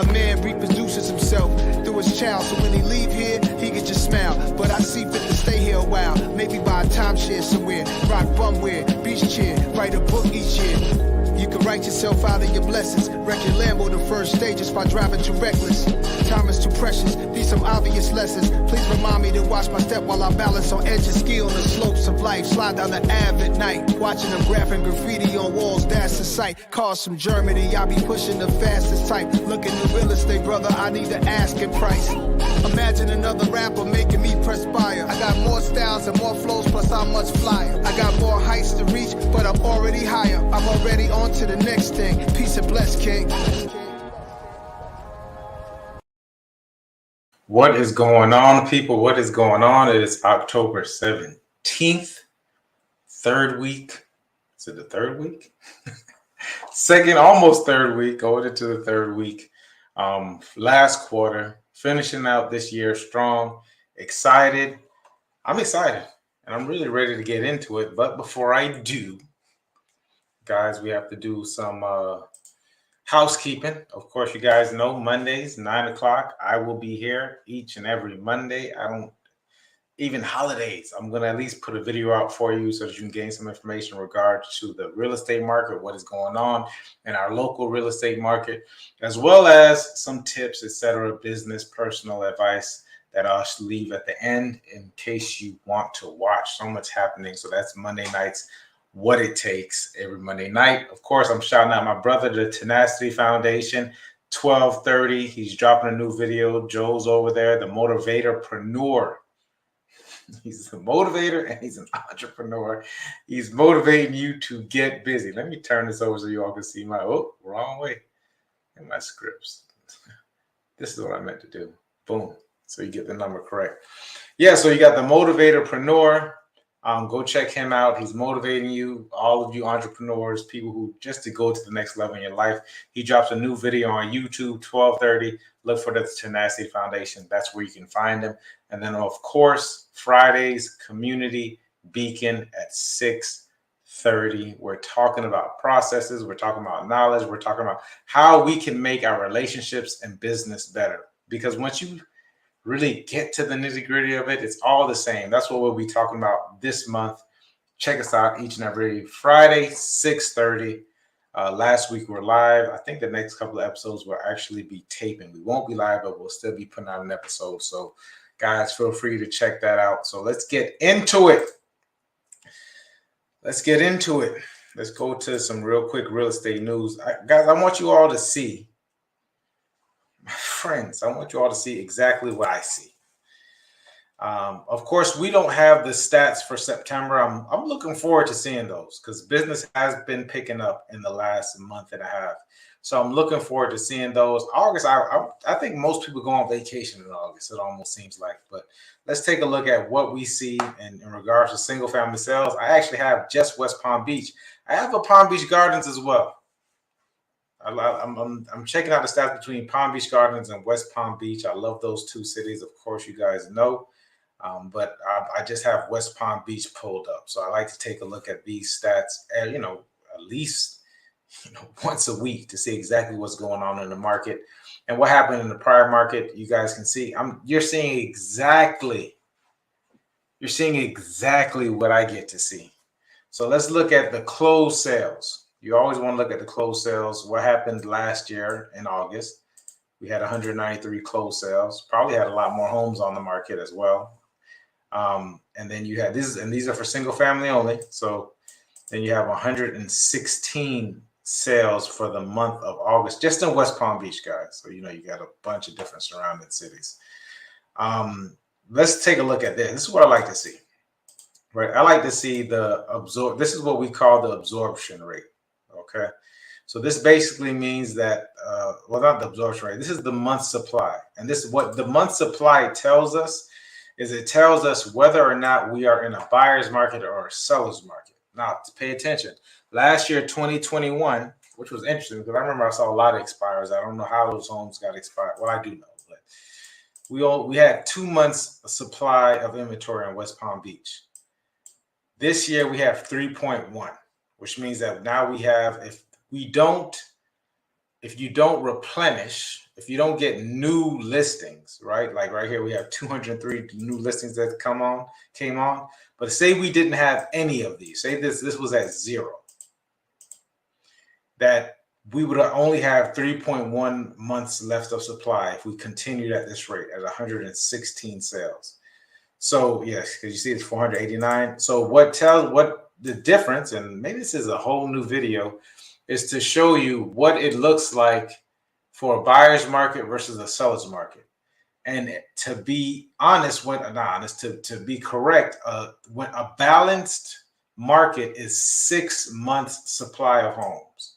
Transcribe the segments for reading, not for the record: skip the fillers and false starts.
A man reproduces himself through his child, so when he leave here, he can just smile. But I see fit to stay here a while, maybe buy a timeshare somewhere, rock bumwear, beach chair, write a book each year. You can write yourself out of your blessings. Wreck your Lambo the first stages by driving too reckless. Time is too precious, these some obvious lessons. Please remind me to watch my step while I balance on edges, ski on the slopes of life. Slide down the Ave at night, watching them graphing graffiti on walls, that's the sight. Cars from Germany, I be pushing the fastest type. Looking at real estate, brother, I need to ask in price. Imagine another rapper making me perspire. I got more styles and more flows, plus I'm much flyer. I got more heights to reach, but I'm already higher. I'm already on to the next thing. Peace and bless, King. What is going on, people? What is going on? It is October 17th, third week. Is it the third week? Second, almost third week, going into the third week. Last quarter, finishing out this year strong, excited. I'm excited, and I'm really ready to get into it. But before I do, guys, we have to do some housekeeping. Of course, you guys know Mondays, 9 o'clock. I will be here each and every Monday. Even holidays, I'm going to at least put a video out for you so that you can gain some information in regards to the real estate market, what is going on in our local real estate market, as well as some tips, etc., business, personal advice that I'll leave at the end in case you want to watch. So much happening. So that's Monday nights, what it takes every Monday night. Of course, I'm shouting out my brother, the Tenacity Foundation, 12:30. He's dropping a new video. Joe's over there, the Motivatorpreneur. He's a motivator and he's an entrepreneur. He's motivating you to get busy. Let me turn this over so you all can see my, wrong way in my scripts. This is what I meant to do. Boom. So you get the number correct. Yeah, so you got the Motivatorpreneur. Go check him out. He's motivating you, all of you entrepreneurs, people who just to go to the next level in your life. He drops a new video on YouTube, 12:30. Look for the Tenacity Foundation. That's where you can find him. And then, of course, Fridays, Community Beacon at 6:30. We're talking about processes. We're talking about knowledge. We're talking about how we can make our relationships and business better. Because once you really get to the nitty-gritty of it, it's all the same. That's what we'll be talking about this month. Check us out each and every Friday, 6:30. Last week we were live. I think the next couple of episodes will actually be taping. We won't be live, but we'll still be putting out an episode. So guys, feel free to check that out. So let's get into it. Let's go to some real quick real estate news. Guys, I want you all to see, my friends, I want you all to see exactly what I see. Of course, we don't have the stats for September. I'm looking forward to seeing those because business has been picking up in the last month and a half. So I'm looking forward to seeing those. August, I think most people go on vacation in August, it almost seems like. But let's take a look at what we see in regards to single family sales. I actually have just West Palm Beach. I have a Palm Beach Gardens as well. I'm checking out the stats between Palm Beach Gardens and West Palm Beach. I love those two cities. Of course, you guys know. But I just have West Palm Beach pulled up. So I like to take a look at these stats, at least once a week to see exactly what's going on in the market and what happened in the prior market. You guys can see you're seeing exactly what I get to see. So let's look at the closed sales. You always want to look at the closed sales. What happened last year in August? We had 193 closed sales. Probably had a lot more homes on the market as well. And then you had these are for single family only. So then you have 116 sales for the month of August, just in West Palm Beach, guys. So, you got a bunch of different surrounding cities. Let's take a look at this. This is what I like to see, right? I like to see this is what we call the absorption rate. Okay. So this basically means that, not the absorption rate. This is the month supply. And this is what the month supply tells us is it tells us whether or not we are in a buyer's market or a seller's market. Now, to pay attention, last year, 2021, which was interesting because I remember I saw a lot of expires. I don't know how those homes got expired. Well, I do know, but we had 2 months supply of inventory in West Palm Beach. This year, we have 3.1, which means that now we have, if you don't replenish, if you don't get new listings, right? Like right here, we have 203 new listings that came on. But say we didn't have any of these. Say this was at 0. That we would only have 3.1 months left of supply if we continued at this rate at 116 sales. So yes, because you see it's 489. So what the difference, and maybe this is a whole new video, is to show you what it looks like for a buyer's market versus a seller's market. And to be honest, to be correct, when a balanced market is 6 months supply of homes,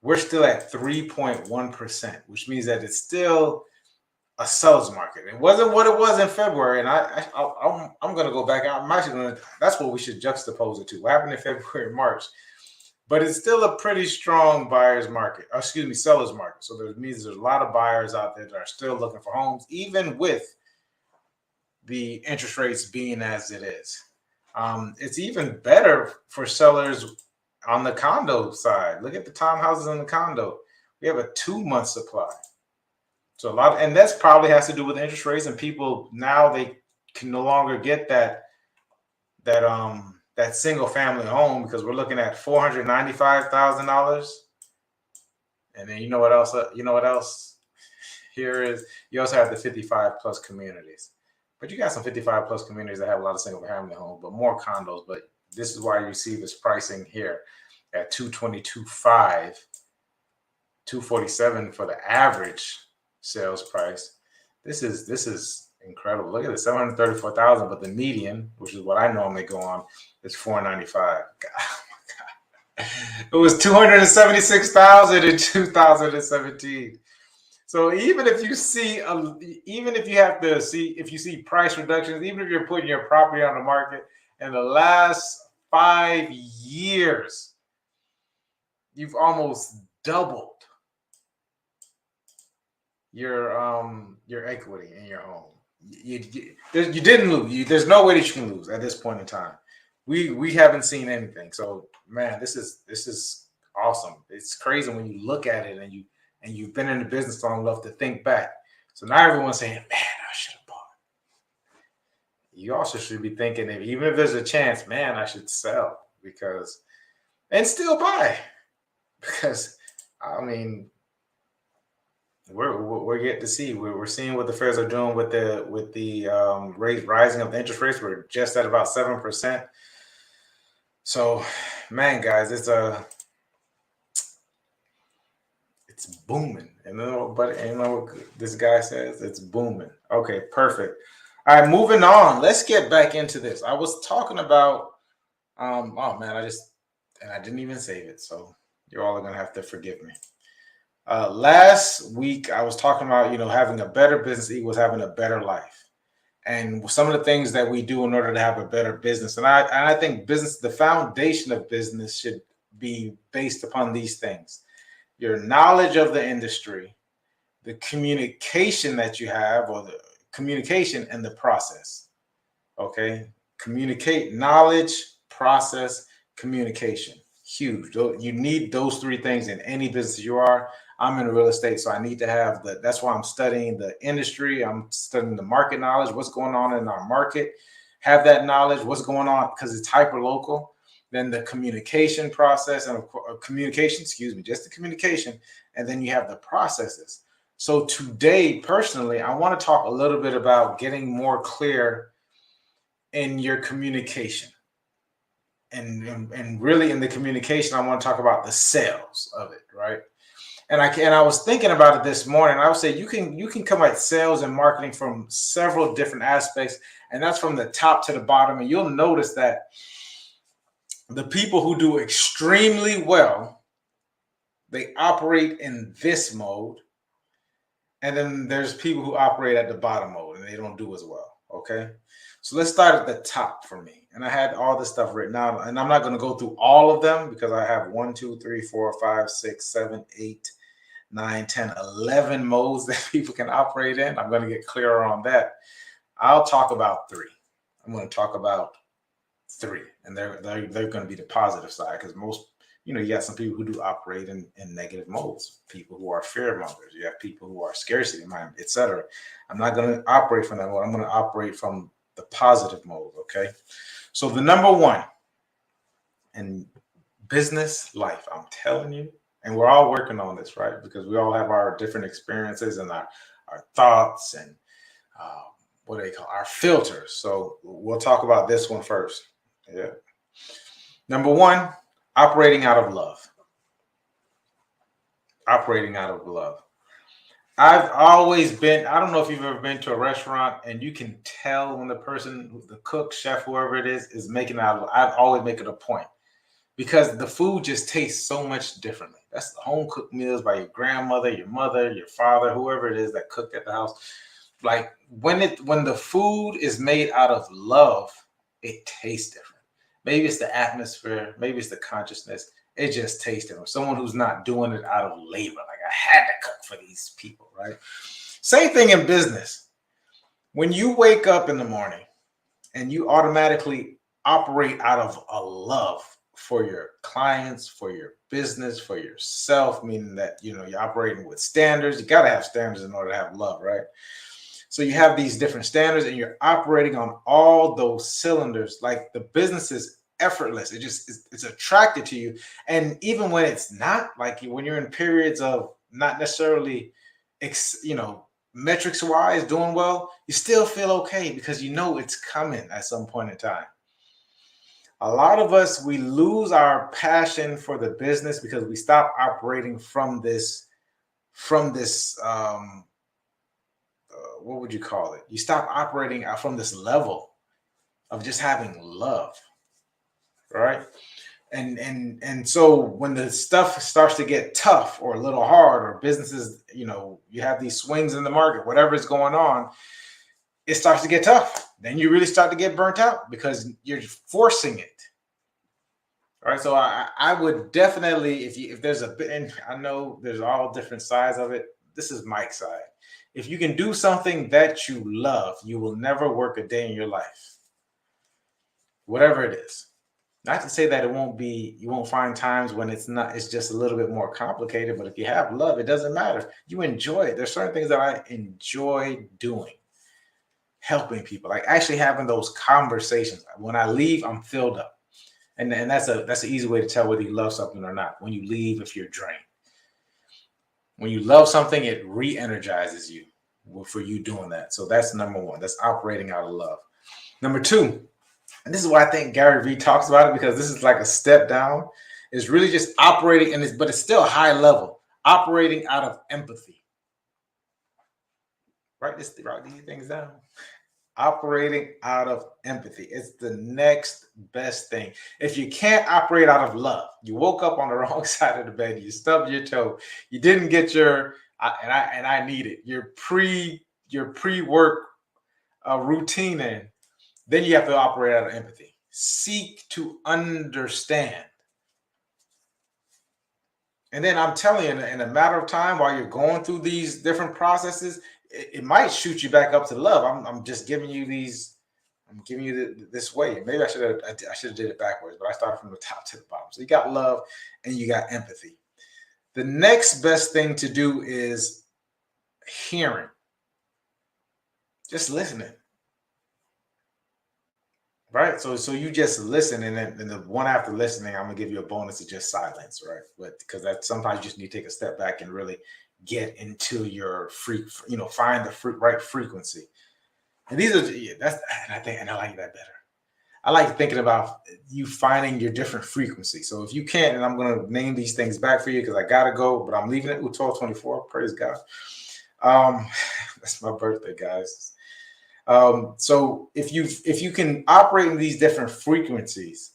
we're still at 3.1%, which means that it's still a seller's market. It wasn't what it was in February, and I'm going to go back. I'm actually going to. That's what we should juxtapose it to. What happened in February and March? But it's still a pretty strong buyer's market. Seller's market. So that means there's a lot of buyers out there that are still looking for homes, even with the interest rates being as it is. It's even better for sellers on the condo side. Look at the townhouses in the condo. We have a 2-month supply. So and that's probably has to do with interest rates, and people now they can no longer get that single family home because we're looking at $495,000. And then you know what else? Here is you also have the 55 plus communities. But you got some 55 plus communities that have a lot of single family homes, but more condos. But this is why you see this pricing here at $222,500, $247,000 for the average sales price. This is incredible. Look at it, $734,000, but the median, which is what I normally go on, is $495,000. God, oh my God. It was $276,000 in 2017. So even if you see, if you see price reductions, even if you're putting your property on the market in the last 5 years, you've almost doubled your equity in your home. You didn't lose. There's no way that you can lose at this point in time. We haven't seen anything. So man, this is awesome. It's crazy when you look at it and you've been in the business long enough to think back. So now everyone's saying, man, I should have bought. You also should be thinking, even if there's a chance, man, I should sell and still buy, because I mean, we're yet to see. We're seeing what the Feds are doing with the rising of the interest rates. We're just at about 7%. So, man, guys, it's booming. And what this guy says? It's booming. Okay, perfect. All right, moving on. Let's get back into this. I was talking about oh man, I didn't even save it. So you're all gonna have to forgive me. Last week, I was talking about, having a better business equals having a better life. And some of the things that we do in order to have a better business. And I think the foundation of business should be based upon these things: your knowledge of the industry, the communication that you have, or the communication and the process. Okay. Communicate, knowledge, process, communication. Huge. You need those 3 things in any business you are. I'm in real estate, so I need to have that's why I'm studying the industry. I'm studying the market knowledge, what's going on in our market, have that knowledge, what's going on, because it's hyper local. Then the communication process and just the communication. And then you have the processes. So today, personally, I want to talk a little bit about getting more clear in your communication. And really in the communication, I want to talk about the sales of it, right? And I was thinking about it this morning. I would say you can come at sales and marketing from several different aspects, and that's from the top to the bottom. And you'll notice that the people who do extremely well, they operate in this mode, and then there's people who operate at the bottom mode and they don't do as well. Okay, so let's start at the top for me. And I had all this stuff written out, and I'm not going to go through all of them because I have 1, 2, 3, 4, 5, 6, 7, 8, 9, 10, 11 modes that people can operate in. I'm going to get clearer on that. I'll talk about 3. I'm going to talk about 3, and they're going to be the positive side, because you got some people who do operate in negative modes, people who are fear mongers. You have people who are scarcity minded, etc. I'm not going to operate from that mode. I'm going to operate from the positive mode. Okay. So the number one in business life, I'm telling you, and we're all working on this, right? Because we all have our different experiences and our thoughts and what do they call our filters. So we'll talk about this one first. Yeah. Number one, operating out of love. Operating out of love. I've always been, I don't know if you've ever been to a restaurant and you can tell when the person, the cook, chef, whoever it is making it out of love. I've always make it a point because the food just tastes so much differently. That's the home cooked meals by your grandmother, your mother, your father, whoever it is that cooked at the house. Like when the food is made out of love, it tastes different. Maybe it's the atmosphere, maybe it's the consciousness. It just tastes different. Someone who's not doing it out of labor, like I had to cook for these people, right? Same thing in business. When you wake up in the morning and you automatically operate out of a love for your clients, for your business, for yourself, meaning that you're operating with standards. You got to have standards in order to have love, right? So you have these different standards and you're operating on all those cylinders. Like the business is effortless. It's attracted to you. And even when it's not, like when you're in periods of not necessarily, metrics wise doing well, you still feel okay because it's coming at some point in time. A lot of us, we lose our passion for the business because we stop operating from this, what would you call it? You stop operating from this level of just having love, right? And so when the stuff starts to get tough or a little hard, or businesses, you have these swings in the market, whatever is going on, it starts to get tough. Then you really start to get burnt out because you're forcing it. All right. So I would definitely, if there's a bit, and I know there's all different sides of it. This is Mike's side. If you can do something that you love, you will never work a day in your life. Whatever it is. Not to say that you won't find times when it's just a little bit more complicated, but if you have love, it doesn't matter. You enjoy it. There's certain things that I enjoy doing. Helping people, like actually having those conversations. When I leave, I'm filled up. And that's an easy way to tell whether you love something or not. When you leave, if you're drained. When you love something, it re-energizes you for you doing that. So that's number one. That's operating out of love. Number two, and this is why I think Gary Vee talks about it, because this is like a step down, is really just operating, but it's still a high level, operating out of empathy. Write these things down. Operating out of empathy. It's the next best thing. If you can't operate out of love, you woke up on the wrong side of the bed, you stubbed your toe, you didn't get I need it, your pre-work routine in, then you have to operate out of empathy. Seek to understand. And then I'm telling you, in a matter of time, while you're going through these different processes, it might shoot you back up to love. I'm just giving you these. I'm giving you this way. Maybe I should have did it backwards, but I started from the top to the bottom. So you got love and you got empathy. The next best thing to do is hearing. Just listening. Right. So you just listen, and then the one after listening, I'm gonna give you a bonus of just silence, right? But because that sometimes you just need to take a step back and really get into your find the right frequency. And these are and I like that better. I like thinking about you finding your different frequency. So if you can't, and I'm gonna name these things back for you because I gotta go, but I'm leaving it with 1224. Praise God. That's my birthday, guys. So if you can operate in these different frequencies,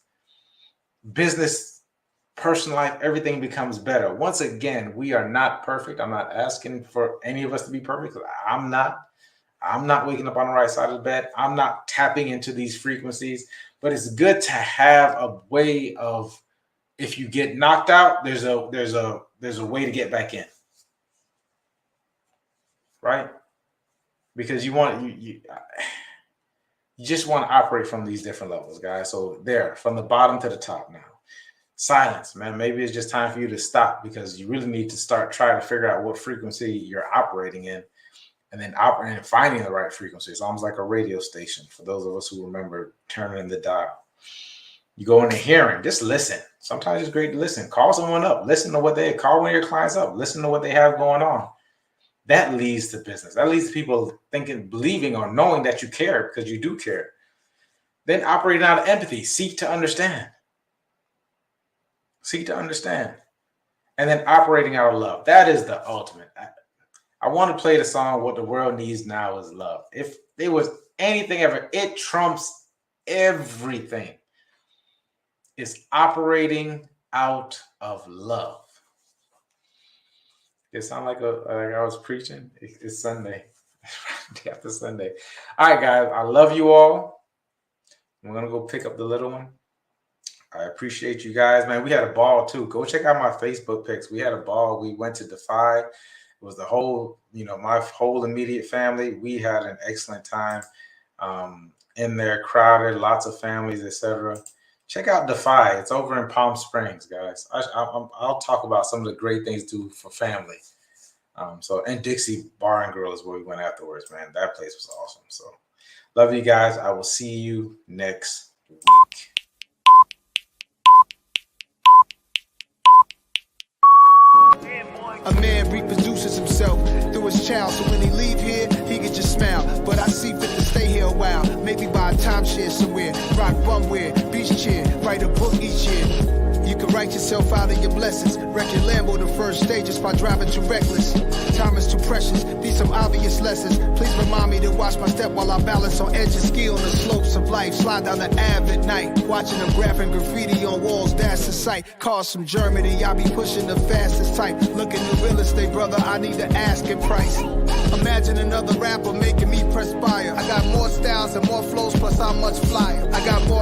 business, personal life, everything becomes better. Once again, we are not perfect. I'm not asking for any of us to be perfect. I'm not waking up on the right side of the bed. I'm not tapping into these frequencies, but it's good to have a way of, if you get knocked out, there's a way to get back in. Right? Because you just want to operate from these different levels, guys. So there, from the bottom to the top now. silence, man. Maybe it's just time for you to stop, because you really need to start trying to figure out what frequency you're operating in, and then operating and finding the right frequency. It's almost like a radio station for those of us who remember turning the dial. You go into hearing, just listen. Sometimes it's great to listen. Call someone up, listen to what they call one of your clients up, listen to what they have going on. That leads to business. That leads to people thinking, believing, or knowing that you care, because you do care. Then operating out of empathy, seek to understand. Seek to understand. And then operating out of love. That is the ultimate. I want to play the song, What the World Needs Now Is Love. If there was anything ever, it trumps everything. It's operating out of love. It sounds like I was preaching. It's Sunday. Day after Sunday. All right, guys. I love you all. I'm going to go pick up the little one. I appreciate you guys, man. We had a ball too. Go check out my Facebook pics. We had a ball. We went to Defy. It was the whole, my whole immediate family. We had an excellent time in there, crowded, lots of families, etc. Check out Defy. It's over in Palm Springs, guys. I'll talk about some of the great things to do for family. And Dixie Bar and Grill is where we went afterwards, man. That place was awesome. So love you guys. I will see you next week. A man reproduces himself through his child, so when he leave here, he can just smile. But I see fit to stay here a while, maybe buy a timeshare somewhere, rock bumware, beach chair, write a book each year. You can write yourself out of your blessings, wreck your Lambo the first stages by driving too reckless. Time is too precious, these some obvious lessons. Please remind me to watch my step while I balance on edge and ski on the slopes of life. Slide down the Ave at night, watching them graphing graffiti on walls, that's the sight. Cars from Germany, I be pushing the fastest type. Looking at real estate, brother, I need to ask in price. Imagine another rapper making me perspire. I got more styles and more flows, plus I'm much flyer.